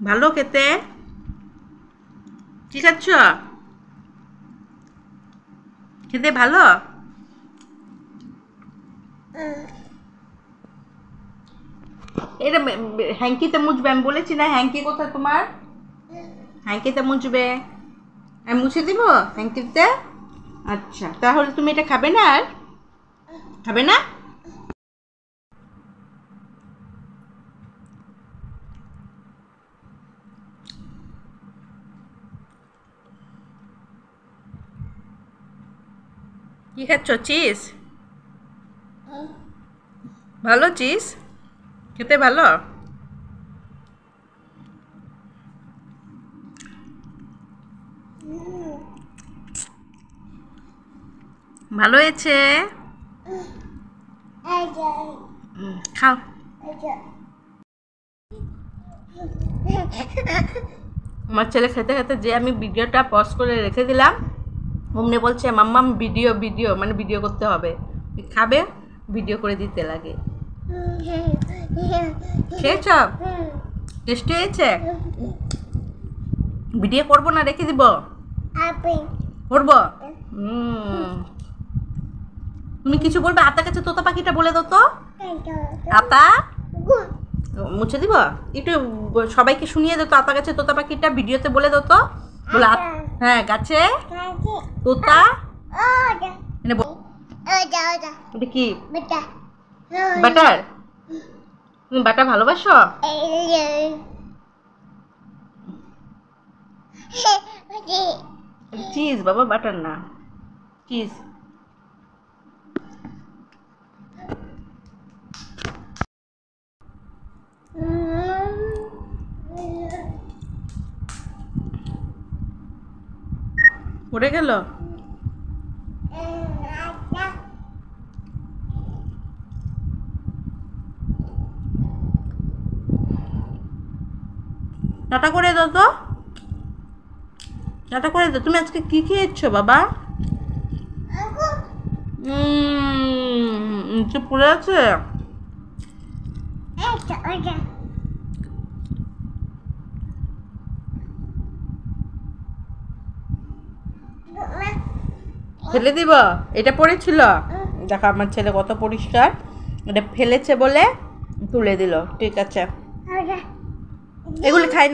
ভালো খেতে। কি খাচ্ছ? খেতে ভালো? এটা হ্যাঙ্কিতে মুছবে, আমি বলেছি না হ্যাঙ্কি কোথায় তোমার? হ্যাঙ্কিতে মুছবে, আমি মুছে দিব হ্যাঙ্কিতে। আচ্ছা, তাহলে তুমি এটা খাবে না? আর খাবে না? কি খাচ্ছ? চিজ? ভালো চিজ? খেতে ভালো? ভালো হয়েছে। খাও। আমার ছেলে খেতে খেতে যে আমি ভিডিওটা পজ করে রেখে দিলাম, অমনি বলছে মাম্মাম ভিডিও ভিডিও, মানে ভিডিও করতে হবে। খাবে, ভিডিও করে দিতে লাগে। খেয়েছ? টেস্টি হয়েছে? ভিডিও করবো না, রেখে দিব? করবো। তুমি কিছু বলবে? আতা কাছে তোতা পাখিটা বলে দাও তো। আতা মুছে দিব। একটু সবাইকে শুনিয়ে দাও তো, আতা গাছে তোতা পাখিটা ভিডিওতে বলে দাও তো। বলে হ্যাঁ, গাছে তোতা। এটা কি? বাটার? তুমি বাটার ভালোবাসো? চিজ বাবা, বাটার না, চিজ। পড়ে গেল। টাটা করে দাও তো, টাটা করে দাও। তুমি আজকে কি খেয়েছো বাবা? নিচে পড়ে আছে। ফেলে দিব? এটা পড়েছিল। দেখো আমার ছেলে কত পরিষ্কার, এটা ফেলেছে বলে তুলে দিল। ঠিক আছে, এগুলি খাই।